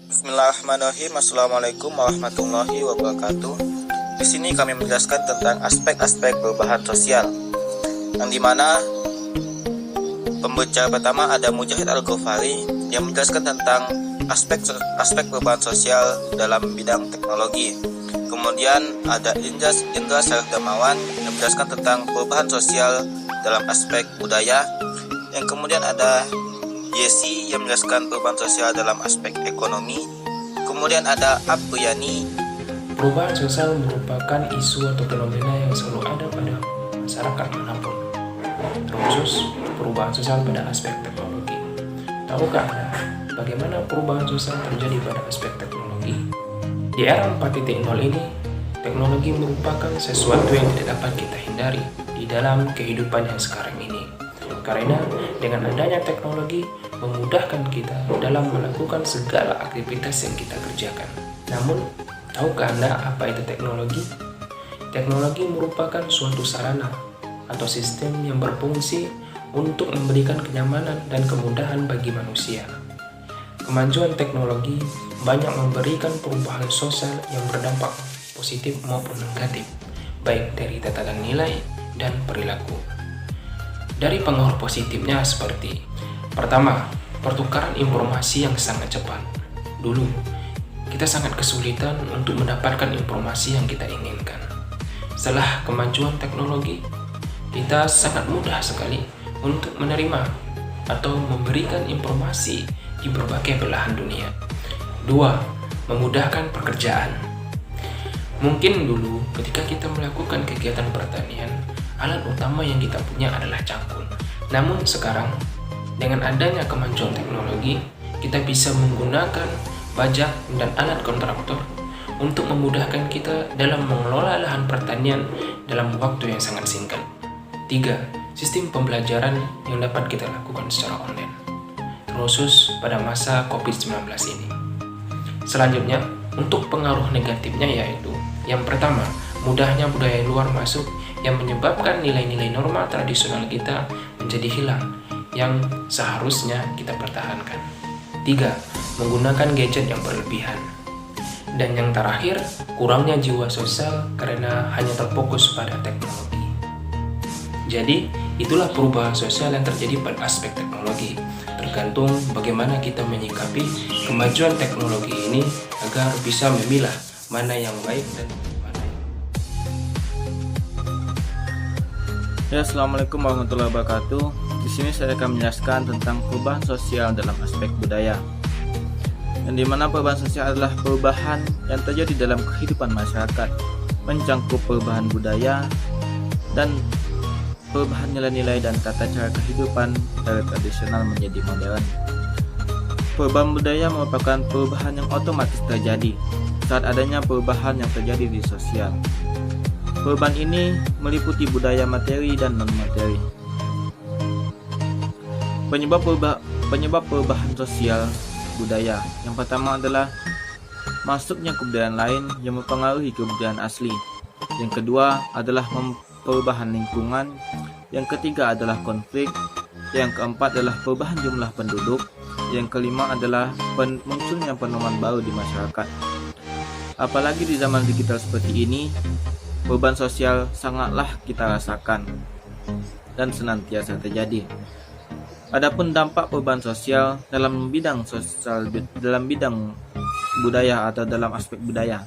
Bismillahirrahmanirrahim. Assalamualaikum warahmatullahi wabarakatuh. Di sini kami menjelaskan tentang aspek-aspek perubahan sosial, yang dimana pembicara pertama ada Mujahid Al-Ghafari yang menjelaskan tentang aspek perubahan sosial dalam bidang teknologi. Kemudian ada Indra Syarif Darmawan yang menjelaskan tentang perubahan sosial dalam aspek budaya. Yang kemudian ada Yesi yang menjelaskan perubahan sosial dalam aspek ekonomi. Kemudian ada Apriyani. Perubahan sosial merupakan isu atau fenomena yang selalu ada pada masyarakat manapun, terkhusus perubahan sosial pada aspek teknologi. Tahukah Anda bagaimana perubahan sosial terjadi pada aspek teknologi? Di era 4.0 ini, teknologi merupakan sesuatu yang tidak dapat kita hindari di dalam kehidupan yang sekarang ini. Karena dengan adanya teknologi memudahkan kita dalam melakukan segala aktivitas yang kita kerjakan. Namun, tahukah Anda apa itu teknologi? Teknologi merupakan suatu sarana atau sistem yang berfungsi untuk memberikan kenyamanan dan kemudahan bagi manusia. Kemajuan teknologi banyak memberikan perubahan sosial yang berdampak positif maupun negatif, baik dari tatanan nilai dan perilaku. Dari pengaruh positifnya seperti: pertama, pertukaran informasi yang sangat cepat. Dulu, kita sangat kesulitan untuk mendapatkan informasi yang kita inginkan. Setelah kemajuan teknologi, kita sangat mudah sekali untuk menerima atau memberikan informasi di berbagai belahan dunia. Dua, memudahkan pekerjaan. Mungkin dulu ketika kita melakukan kegiatan pertanian, alat utama yang kita punya adalah cangkul. Namun sekarang, dengan adanya kemajuan teknologi, kita bisa menggunakan bajak dan alat kontraktor untuk memudahkan kita dalam mengelola lahan pertanian dalam waktu yang sangat singkat. 3. Sistem pembelajaran yang dapat kita lakukan secara online, terkhusus pada masa COVID-19 ini. Selanjutnya, untuk pengaruh negatifnya yaitu: yang pertama, mudahnya budaya luar masuk yang menyebabkan nilai-nilai normal tradisional kita menjadi hilang yang seharusnya kita pertahankan. 3. Menggunakan gadget yang berlebihan. Dan yang terakhir, kurangnya jiwa sosial karena hanya terfokus pada teknologi. Jadi, itulah perubahan sosial yang terjadi pada aspek teknologi. Tergantung bagaimana kita menyikapi kemajuan teknologi ini agar bisa memilah mana yang baik dan mana yang... Ya, Assalamualaikum warahmatullahi wabarakatuh. Di sini saya akan menjelaskan tentang perubahan sosial dalam aspek budaya. Yang dimana perubahan sosial adalah perubahan yang terjadi dalam kehidupan masyarakat, mencangkup perubahan budaya dan perubahan nilai-nilai dan tata cara kehidupan dari tradisional menjadi modern. Perubahan budaya merupakan perubahan yang otomatis terjadi saat adanya perubahan yang terjadi di sosial. Perubahan ini meliputi budaya materi dan non-materi. Penyebab perubahan sosial budaya yang pertama adalah masuknya kebudayaan lain yang mempengaruhi kebudayaan asli. Yang kedua adalah perubahan lingkungan. Yang ketiga adalah konflik. Yang keempat adalah perubahan jumlah penduduk. Yang kelima adalah munculnya penemuan baru di masyarakat. Apalagi di zaman digital seperti ini, perubahan sosial sangatlah kita rasakan dan senantiasa terjadi. Adapun dampak perubahan sosial dalam bidang budaya atau dalam aspek budaya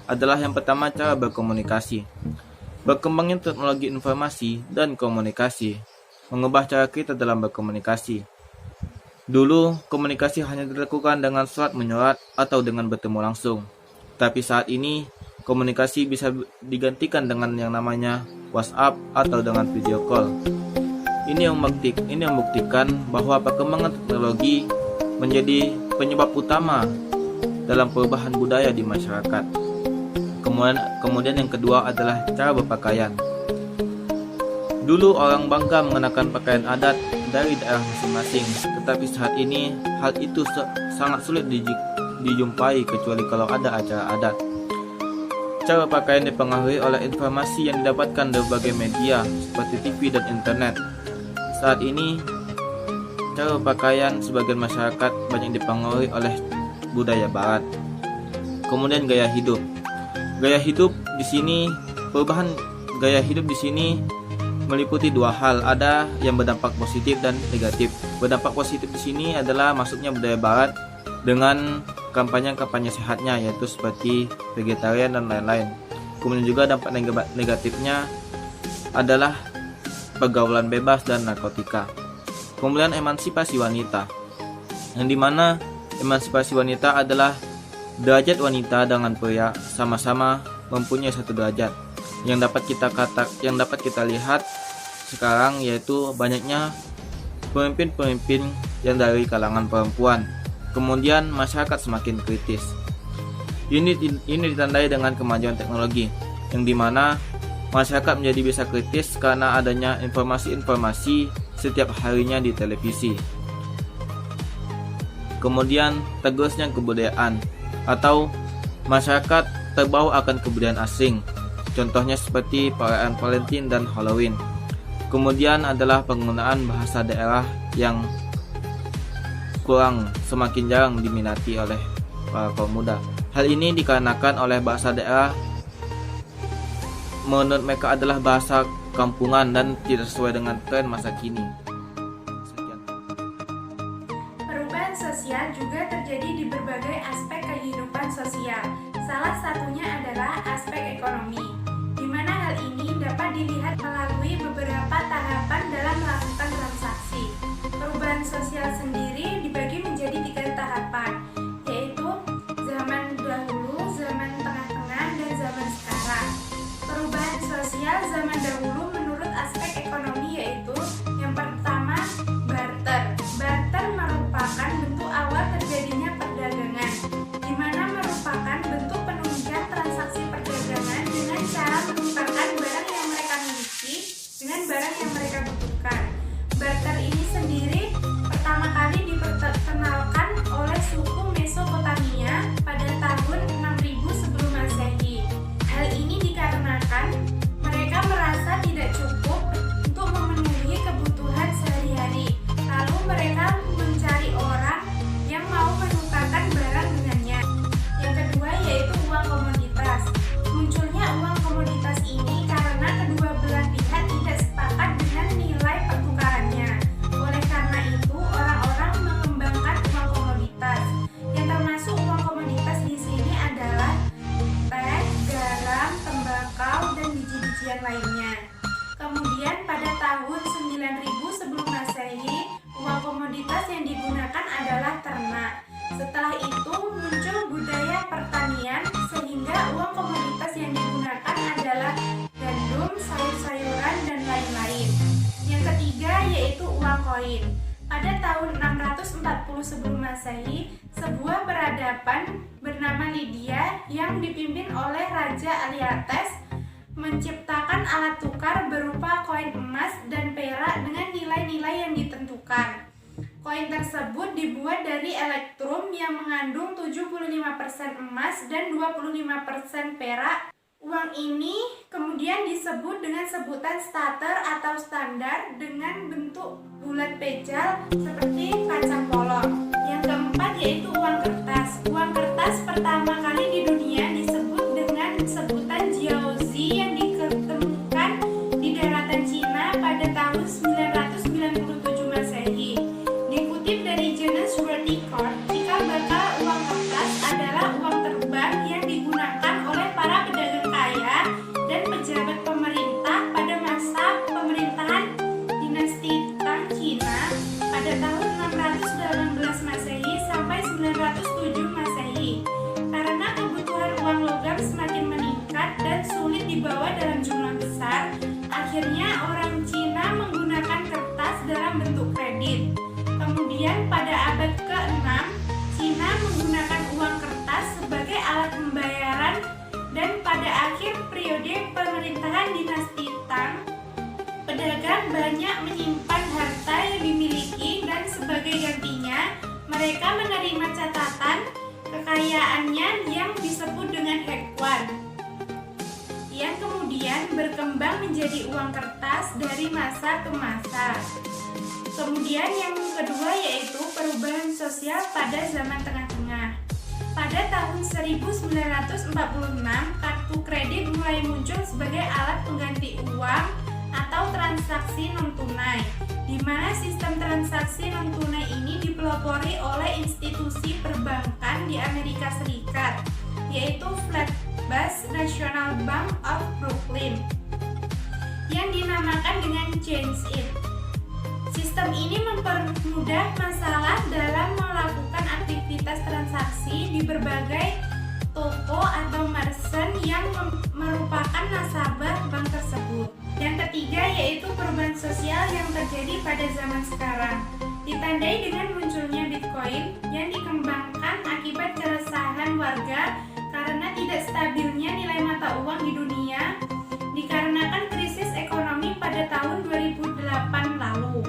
adalah yang pertama, cara berkomunikasi. Berkembangnya teknologi informasi dan komunikasi mengubah cara kita dalam berkomunikasi. Dulu, komunikasi hanya dilakukan dengan surat menyurat atau dengan bertemu langsung. Tapi saat ini, komunikasi bisa digantikan dengan yang namanya WhatsApp atau dengan video call. Ini yang membuktikan bahwa perkembangan teknologi menjadi penyebab utama dalam perubahan budaya di masyarakat. Kemudian yang kedua adalah cara berpakaian. Dulu orang bangga mengenakan pakaian adat dari daerah masing-masing, tetapi saat ini hal itu sangat sulit dijumpai kecuali kalau ada acara adat. Cara pakaian dipengaruhi oleh informasi yang didapatkan dari berbagai media seperti TV dan internet. Saat ini, cara pakaian sebagian masyarakat banyak dipengaruhi oleh budaya barat. Kemudian gaya hidup. Gaya hidup di sini, perubahan gaya hidup di sini meliputi dua hal, ada yang berdampak positif dan negatif. Berdampak positif di sini adalah masuknya budaya barat dengan kampanye-kampanye sehatnya, yaitu seperti vegetarian dan lain-lain. Kemudian juga dampak negatifnya adalah pergaulan bebas dan narkotika. Kemudian emansipasi wanita, yang dimana emansipasi wanita adalah derajat wanita dengan pria sama-sama mempunyai satu derajat. Yang dapat kita lihat sekarang yaitu banyaknya pemimpin-pemimpin yang dari kalangan perempuan. Kemudian masyarakat semakin kritis. Ini ditandai dengan kemajuan teknologi, yang dimana masyarakat menjadi bisa kritis karena adanya informasi-informasi setiap harinya di televisi. Kemudian tegusnya kebudayaan, atau masyarakat terbawa akan kebudayaan asing. Contohnya seperti perayaan Valentine dan Halloween. Kemudian adalah penggunaan bahasa daerah yang semakin jarang diminati oleh para pemuda. Hal ini dikarenakan oleh bahasa daerah menurut mereka adalah bahasa kampungan dan tidak sesuai dengan tren masa kini. Sekian. Perubahan sosial juga terjadi di berbagai aspek kehidupan sosial. Salah satunya adalah aspek ekonomi, di mana hal ini dapat dilihat melalui beberapa tahapan dalam melakukan transaksi. Perubahan sosial sendiri dibagi menjadi 3 tahapan, yaitu zaman dahulu, zaman tengah-tengah, dan zaman sekarang. Perubahan sosial zaman dahulu menurut aspek ekonomi yaitu yang pertama, barter. Barter merupakan bentuk awal terjadinya perdagangan, di mana merupakan bentuk penunjang transaksi perdagangan dengan cara menukarkan barang yang mereka miliki dengan barang yang mereka butuhkan. Barter ini sendiri pertama kali diperkenalkan oleh suku Mesopotamia pada tahun 6000 sebelum Masehi. Hal ini dikarenakan mereka merasa tidak cukup untuk memenuhi kebutuhan sehari-hari. Lalu mereka mencari orang yang mau menukarkan barang dengannya. Yang kedua yaitu uang komoditas. Munculnya uang komoditas ini karena kedua belah pihak tidak sepakat dengan nilai pertukarannya. Oleh karena itu, orang-orang mengembangkan uang komoditas. Yang termasuk uang komoditas di sini adalah teh, garam, tembakau, dan biji-bijian lainnya. Kemudian pada tahun 9000 sebelum Masehi, uang komoditas yang digunakan adalah ternak. Setelah itu muncul budaya pertanian sehingga uang komoditas yang digunakan adalah gandum, sayur-sayuran, dan lain-lain. Yang ketiga yaitu uang koin. Pada tahun 640 sebelum Masehi, sebuah peradaban bernama Lydia yang dipimpin oleh Raja Aliates menciptakan alat tukar berupa koin emas dan perak dengan nilai-nilai yang ditentukan. Koin tersebut dibuat dari elektrum yang mengandung 75% emas dan 25% perak. Uang ini kemudian disebut dengan sebutan stater atau standar dengan bentuk bulat pejal seperti kacang polong. Yang keempat yaitu uang kertas. Uang kertas pertama kali di dunia disebut dengan sebutan jiaozi yang ditemukan di daratan Cina pada tahun 997 Masehi. Dikutip dari Jonas Verticort, cikal bakal uang kertas adalah uang terbang yang digunakan oleh para pedagang kaya dan pejabat pemerintah pada masa pemerintahan dinasti Tang Cina pada tahun 618 Masehi sampai 907 Masehi. Karena kebutuhan uang logam semakin meningkat dan sulit dibawa dalam jumlah besar, akhirnya orang Cina menggunakan kertas dalam bentuk kredit. Kemudian pada abad ke-6, Cina menggunakan uang kertas sebagai alat pembayaran dan pada akhir periode pemerintahan dinasti Tang, pedagang banyak menyimpan harta yang dimiliki dan sebagai gantinya mereka menerima catatan kekayaannya yang disebut dengan hekuan, yang kemudian berkembang menjadi uang kertas dari masa ke masa. Kemudian yang kedua yaitu perubahan sosial pada zaman tengah-tengah. 1946, kartu kredit mulai muncul sebagai alat pengganti uang atau transaksi non-tunai, di mana sistem transaksi non-tunai ini dipelopori oleh institusi perbankan di Amerika Serikat, yaitu Flatbush National Bank of Brooklyn, yang dinamakan dengan Change It. Sistem ini mempermudah masalah dalam melakukan aktivitas transaksi di berbagai toko atau merchant yang merupakan nasabah bank tersebut. Yang ketiga yaitu perubahan sosial yang terjadi pada zaman sekarang, ditandai dengan munculnya Bitcoin yang dikembangkan akibat keresahan warga karena tidak stabilnya nilai mata uang di dunia dikarenakan krisis ekonomi pada tahun 2008 lalu.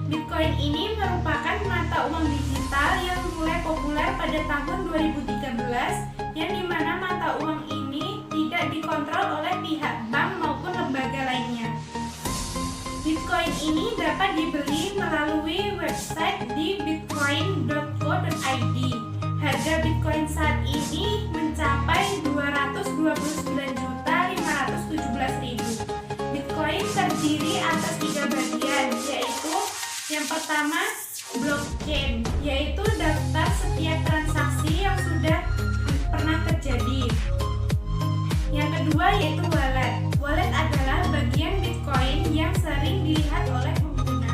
Bitcoin ini merupakan mata uang digital yang mulai populer pada tahun 2013, yang dimana mata uang ini tidak dikontrol oleh pihak bank maupun lembaga lainnya. Bitcoin ini dapat dibeli melalui website di bitcoin.co.id. Harga Bitcoin saat ini mencapai 229.517.000. Bitcoin terdiri atas 3 bagian, yaitu yang pertama blockchain, yaitu daftar setiap transaksi yang sudah pernah terjadi. Yang kedua yaitu wallet. Wallet adalah bagian Bitcoin yang sering dilihat oleh pengguna.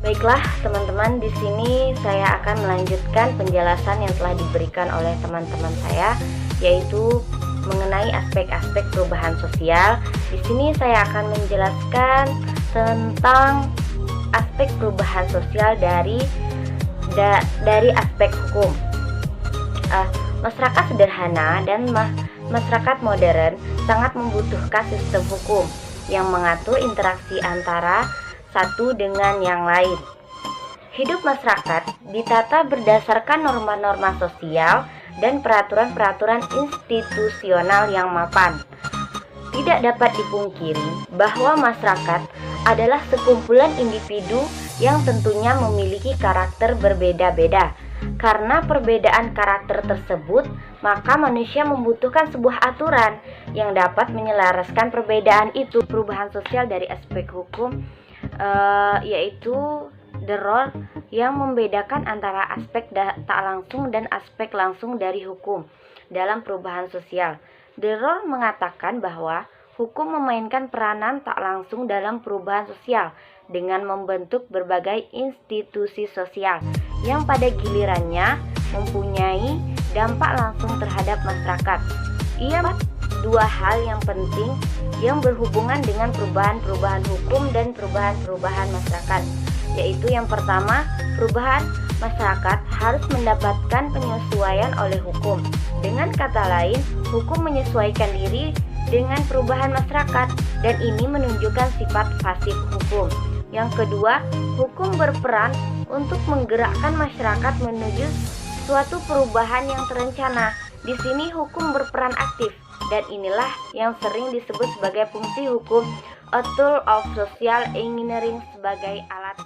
Baiklah teman-teman, di sini saya akan melanjutkan penjelasan yang telah diberikan oleh teman-teman saya, yaitu mengenai aspek-aspek perubahan sosial. Di sini saya akan menjelaskan tentang aspek perubahan sosial dari aspek hukum. Masyarakat sederhana dan masyarakat modern sangat membutuhkan sistem hukum yang mengatur interaksi antara satu dengan yang lain. Hidup masyarakat ditata berdasarkan norma-norma sosial dan peraturan-peraturan institusional yang mapan. Tidak dapat dipungkiri bahwa masyarakat adalah sekumpulan individu yang tentunya memiliki karakter berbeda-beda. Karena perbedaan karakter tersebut, maka manusia membutuhkan sebuah aturan yang dapat menyelaraskan perbedaan itu. Perubahan sosial dari aspek hukum yaitu the role yang membedakan antara aspek tak langsung dan aspek langsung dari hukum dalam perubahan sosial. The role mengatakan bahwa hukum memainkan peranan tak langsung dalam perubahan sosial dengan membentuk berbagai institusi sosial yang pada gilirannya mempunyai dampak langsung terhadap masyarakat. Ia dua hal yang penting yang berhubungan dengan perubahan-perubahan hukum dan perubahan-perubahan masyarakat, yaitu yang pertama, perubahan masyarakat harus mendapatkan penyesuaian oleh hukum. Dengan kata lain, hukum menyesuaikan diri dengan perubahan masyarakat, dan ini menunjukkan sifat pasif hukum. Yang kedua, hukum berperan untuk menggerakkan masyarakat menuju suatu perubahan yang terencana. Di sini hukum berperan aktif, dan inilah yang sering disebut sebagai fungsi hukum, a tool of social engineering, sebagai alat